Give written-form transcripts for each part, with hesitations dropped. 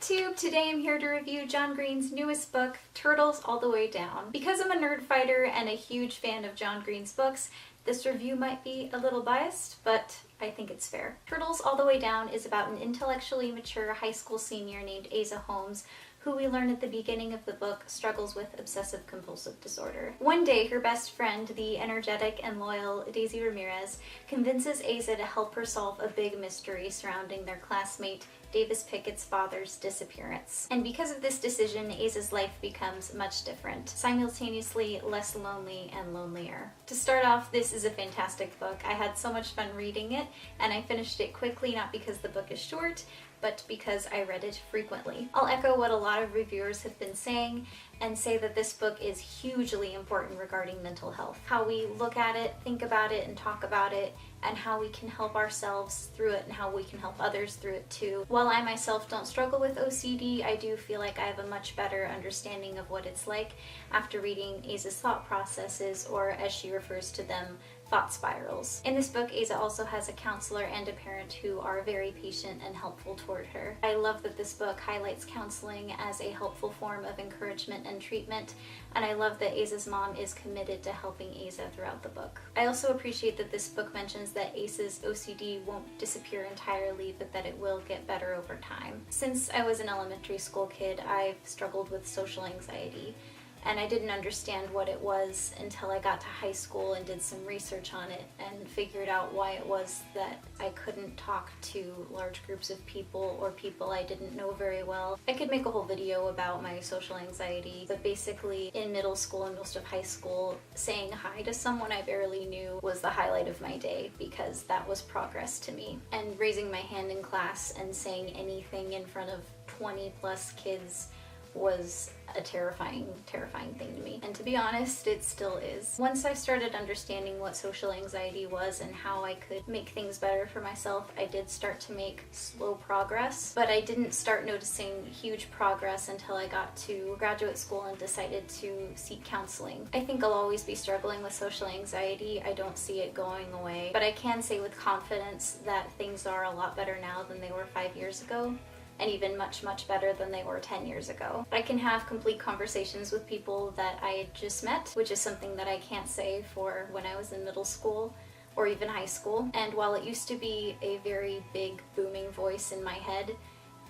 BookTube! Today I'm here to review John Green's newest book, Turtles All the Way Down. Because I'm a nerd fighter and a huge fan of John Green's books, this review might be a little biased, but I think it's fair. Turtles All the Way Down is about an intellectually mature high school senior named Aza Holmes, who we learn at the beginning of the book struggles with obsessive-compulsive disorder. One day, her best friend, the energetic and loyal Daisy Ramirez, convinces Aza to help her solve a big mystery surrounding their classmate Davis Pickett's father's disappearance. And because of this decision, Aza's life becomes much different, simultaneously less lonely and lonelier. To start off, this is a fantastic book. I had so much fun reading it, and I finished it quickly, not because the book is short, but because I read it frequently. I'll echo what a lot of reviewers have been saying and say that this book is hugely important regarding mental health. How we look at it, think about it, and talk about it, and how we can help ourselves through it and how we can help others through it too. While I myself don't struggle with OCD, I do feel like I have a much better understanding of what it's like after reading Aza's thought processes, or as she refers to them, thought spirals. In this book, Aza also has a counselor and a parent who are very patient and helpful toward her. I love that this book highlights counseling as a helpful form of encouragement and treatment, and I love that Aza's mom is committed to helping Aza throughout the book. I also appreciate that this book mentions that Aza's OCD won't disappear entirely, but that it will get better over time. Since I was an elementary school kid, I've struggled with social anxiety, and I didn't understand what it was until I got to high school and did some research on it and figured out why it was that I couldn't talk to large groups of people or people I didn't know very well. I could make a whole video about my social anxiety, but basically in middle school and most of high school, saying hi to someone I barely knew was the highlight of my day because that was progress to me. And raising my hand in class and saying anything in front of 20 plus kids was a terrifying thing to me. And to be honest, it still is. Once I started understanding what social anxiety was and how I could make things better for myself, I did start to make slow progress, but I didn't start noticing huge progress until I got to graduate school and decided to seek counseling. I think I'll always be struggling with social anxiety. I don't see it going away, but I can say with confidence that things are a lot better now than they were 5 years ago, and even much better than they were 10 years ago. I can have complete conversations with people that I had just met, which is something that I can't say for when I was in middle school or even high school. And while it used to be a very big booming voice in my head,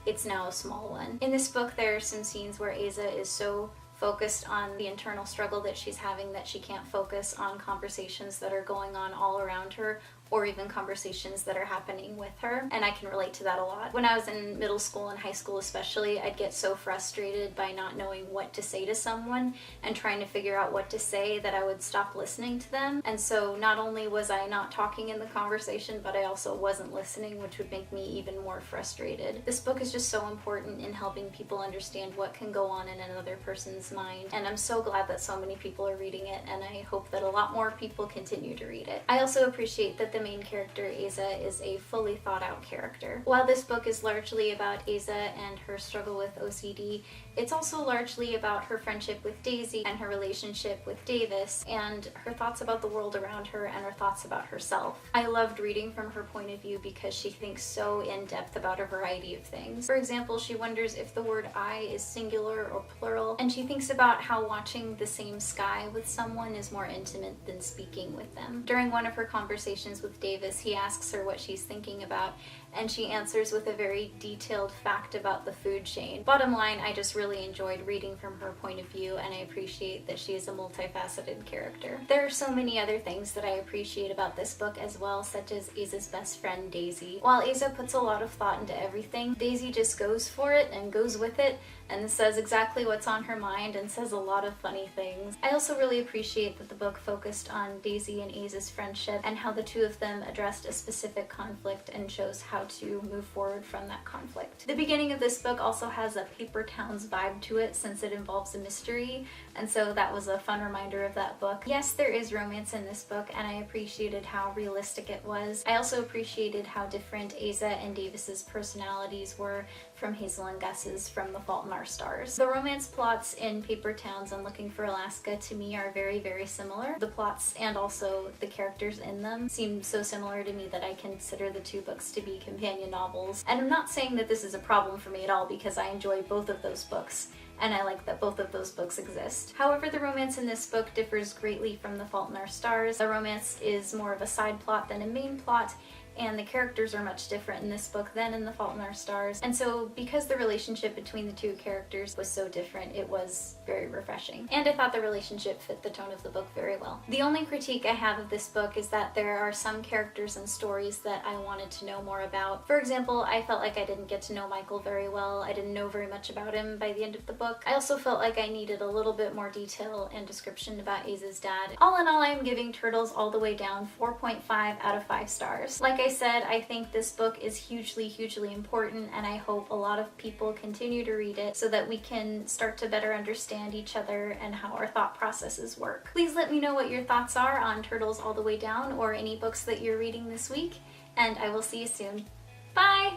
it's now a small one. In this book, there are some scenes where Aza is so focused on the internal struggle that she's having that she can't focus on conversations that are going on all around her, or even conversations that are happening with her, and I can relate to that a lot. When I was in middle school and high school especially, I'd get so frustrated by not knowing what to say to someone and trying to figure out what to say that I would stop listening to them. And so not only was I not talking in the conversation, but I also wasn't listening, which would make me even more frustrated. This book is just so important in helping people understand what can go on in another person's mind, and I'm so glad that so many people are reading it, and I hope that a lot more people continue to read it. I also appreciate that the main character, Aza, is a fully thought out character. While this book is largely about Aza and her struggle with OCD, it's also largely about her friendship with Daisy and her relationship with Davis and her thoughts about the world around her and her thoughts about herself. I loved reading from her point of view because she thinks so in depth about a variety of things. For example, she wonders if the word I is singular or plural, and she thinks about how watching the same sky with someone is more intimate than speaking with them. During one of her conversations with Davis, he asks her what she's thinking about, and she answers with a very detailed fact about the food chain. Bottom line, I just really enjoyed reading from her point of view, and I appreciate that she is a multifaceted character. There are so many other things that I appreciate about this book as well, such as Aza's best friend, Daisy. While Aza puts a lot of thought into everything, Daisy just goes for it and goes with it and says exactly what's on her mind and says a lot of funny things. I also really appreciate that the book focused on Daisy and Aza's friendship and how the two of them addressed a specific conflict and chose how to move forward from that conflict. The beginning of this book also has a Paper Towns vibe to it since it involves a mystery, and so that was a fun reminder of that book. Yes, there is romance in this book, and I appreciated how realistic it was. I also appreciated how different Aza and Davis's personalities were from Hazel and Gus's From the Fault in Our Stars. The romance plots in Paper Towns and Looking for Alaska to me are very, very similar. The plots and also the characters in them seem so similar to me that I consider the two books to be companion novels. And I'm not saying that this is a problem for me at all, because I enjoy both of those books, and I like that both of those books exist. However, the romance in this book differs greatly from The Fault in Our Stars. The romance is more of a side plot than a main plot, and the characters are much different in this book than in The Fault in Our Stars. And so because the relationship between the two characters was so different, it was very refreshing. And I thought the relationship fit the tone of the book very well. The only critique I have of this book is that there are some characters and stories that I wanted to know more about. For example, I felt like I didn't get to know Michael very well. I didn't know very much about him by the end of the book. I also felt like I needed a little bit more detail and description about Aza's dad. All in all, I'm giving Turtles All the Way Down 4.5 out of 5 stars. Like I said, I think this book is hugely, hugely important, and I hope a lot of people continue to read it so that we can start to better understand each other and how our thought processes work. Please let me know what your thoughts are on Turtles All the Way Down or any books that you're reading this week, and I will see you soon. Bye!